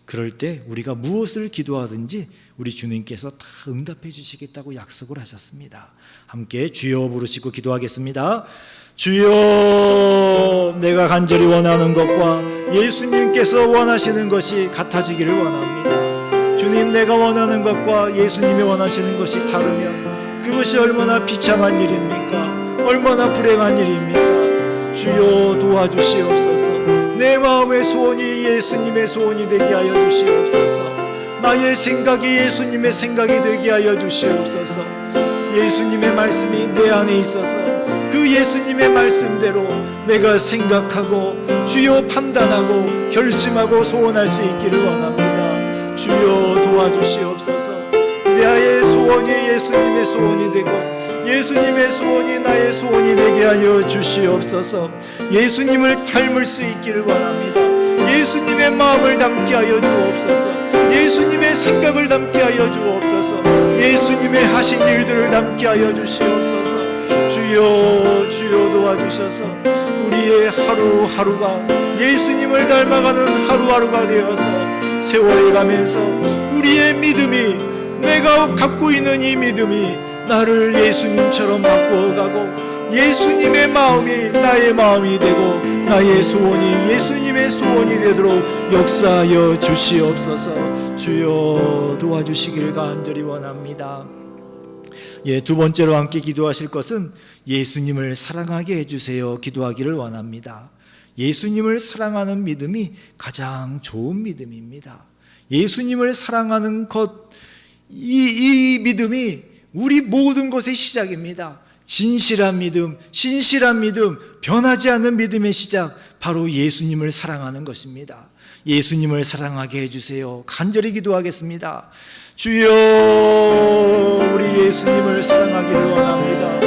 그럴 때 우리가 무엇을 기도하든지 우리 주님께서 다 응답해 주시겠다고 약속을 하셨습니다. 함께 주여 부르시고 기도하겠습니다. 주여 내가 간절히 원하는 것과 예수님께서 원하시는 것이 같아지기를 원합니다. 주님 내가 원하는 것과 예수님이 원하시는 것이 다르면 그것이 얼마나 비참한 일입니까? 얼마나 불행한 일입니까? 주여 도와주시옵소서. 내 마음의 소원이 예수님의 소원이 되게 하여 주시옵소서. 나의 생각이 예수님의 생각이 되게 하여 주시옵소서. 예수님의 말씀이 내 안에 있어서 그 예수님의 말씀대로 내가 생각하고 주여 판단하고 결심하고 소원할 수 있기를 원합니다. 주여 도와주시옵소서. 나의 소원이 예수님의 소원이 되고 예수님의 소원이 나의 소원이 되게 하여 주시옵소서. 예수님을 닮을 수 있기를 원합니다. 예수님의 마음을 담게 하여 주옵소서. 예수님의 생각을 담게 하여 주옵소서. 예수님의 하신 일들을 담게 하여 주시옵소서. 주여 주여 도와주셔서 우리의 하루하루가 예수님을 닮아가는 하루하루가 되어서 세월이 가면서 우리의 믿음이 내가 갖고 있는 이 믿음이 나를 예수님처럼 바꾸어가고 예수님의 마음이 나의 마음이 되고 나의 소원이 예수님의 소원이 되도록 역사하여 주시옵소서. 주여 도와주시길 간절히 원합니다. 두 번째로 함께 기도하실 것은 예수님을 사랑하게 해주세요 기도하기를 원합니다. 예수님을 사랑하는 믿음이 가장 좋은 믿음입니다. 예수님을 사랑하는 것, 이 믿음이 우리 모든 것의 시작입니다. 진실한 믿음, 신실한 믿음, 변하지 않는 믿음의 시작, 바로 예수님을 사랑하는 것입니다. 예수님을 사랑하게 해주세요. 간절히 기도하겠습니다. 주여, 우리 예수님을 사랑하기를 원합니다.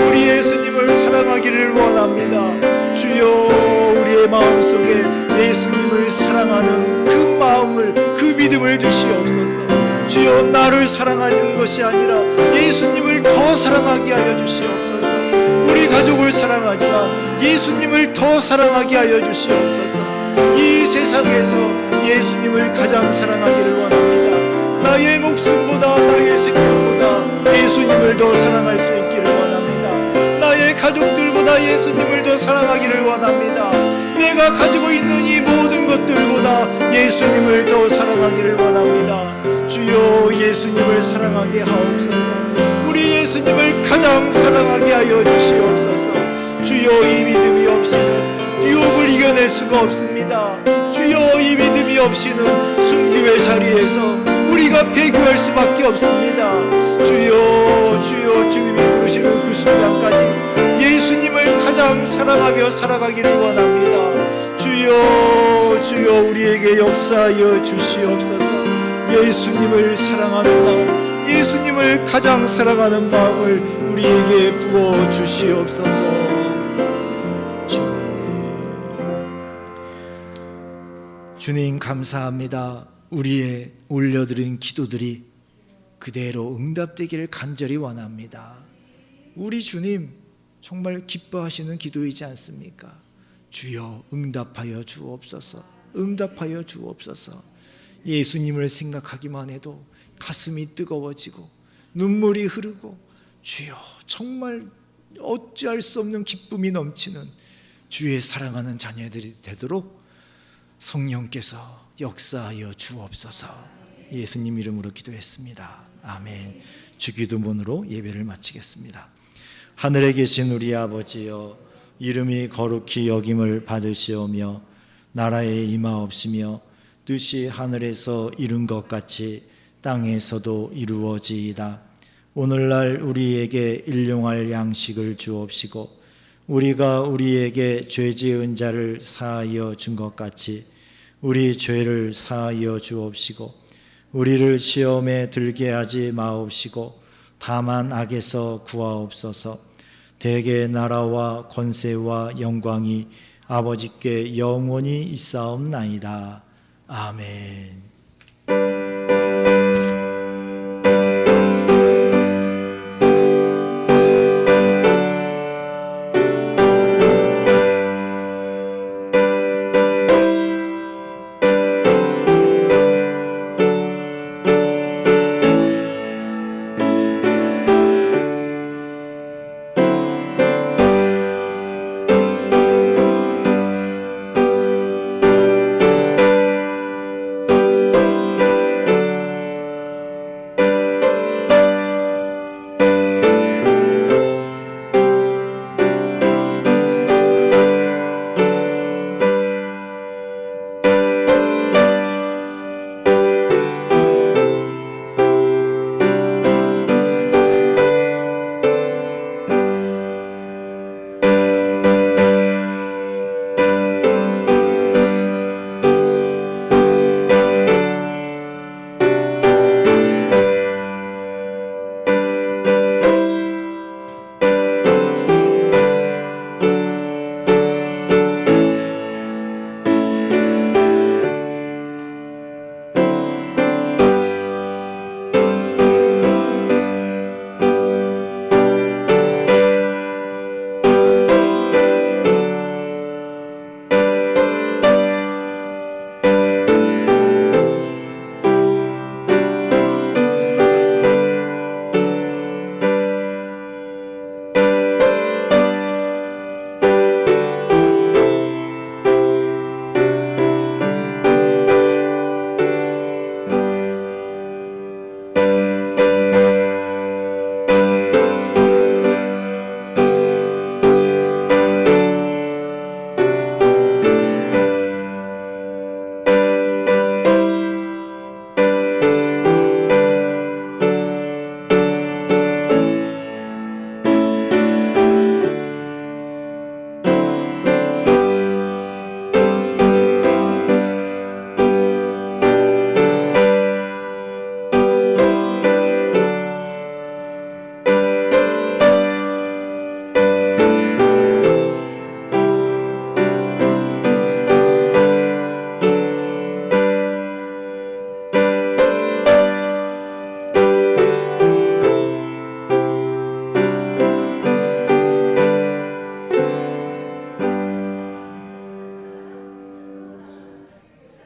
우리 예수님을 사랑하기를 원합니다. 주여, 우리의 마음속에 예수님을 사랑하는 그 마음을, 그 믿음을 주시옵소서. 주여, 나를 사랑하는 것이 아니라 예수님을 더 사랑하게 하여 주시옵소서. 우리 가족을 사랑하지만 예수님을 더 사랑하게 하여 주시옵소서. 이 세상에서 예수님을 가장 사랑하기를 원합니다. 나의 목숨보다, 나의 생명보다 예수님을 더 사랑할 수 있기를 원합니다. 나의 가족들보다 예수님을 더 사랑하기를 원합니다. 내가 가지고 있는 이 모든 것들보다 예수님을 더 사랑하기를 원합니다. 주여, 예수님을 사랑하게 하옵소서. 우리 예수님을 가장 사랑하게 하여 주시옵소서. 주여, 이 믿음이 없이는 유혹을 이겨낼 수가 없습니다. 주여, 이 믿음이 없이는 순교의 자리에서 우리가 배교할 수밖에 없습니다. 주여, 주여, 주님이 부르시는 그 순간까지 예수님을 가장 사랑하며 살아가기를 원합니다. 주여, 주여, 우리에게 역사하여 주시옵소서. 예수님을 사랑하는 마음, 예수님을 가장 사랑하는 마음을 우리에게 부어 주시옵소서. 주님, 감사합니다. 우리의 올려드린 기도들이 그대로 응답되기를 간절히 원합니다. 우리 주님, 정말 기뻐하시는 기도이지 않습니까? 주여, 응답하여 주옵소서. 응답하여 주옵소서. 예수님을 생각하기만 해도 가슴이 뜨거워지고 눈물이 흐르고, 주여, 정말 어찌할 수 없는 기쁨이 넘치는 주의 사랑하는 자녀들이 되도록 성령께서 역사하여 주옵소서. 예수님 이름으로 기도했습니다. 아멘. 주기도문으로 예배를 마치겠습니다. 하늘에 계신 우리 아버지여, 이름이 거룩히 여김을 받으시오며 나라에 임하옵시며 뜻이 하늘에서 이룬 것 같이 땅에서도 이루어지이다. 오늘날 우리에게 일용할 양식을 주옵시고 우리가 우리에게 죄 지은 자를 사하여 준 것 같이 우리 죄를 사하여 주옵시고 우리를 시험에 들게 하지 마옵시고 다만 악에서 구하옵소서. 대개 나라와 권세와 영광이 아버지께 영원히 있사옵나이다. 아멘.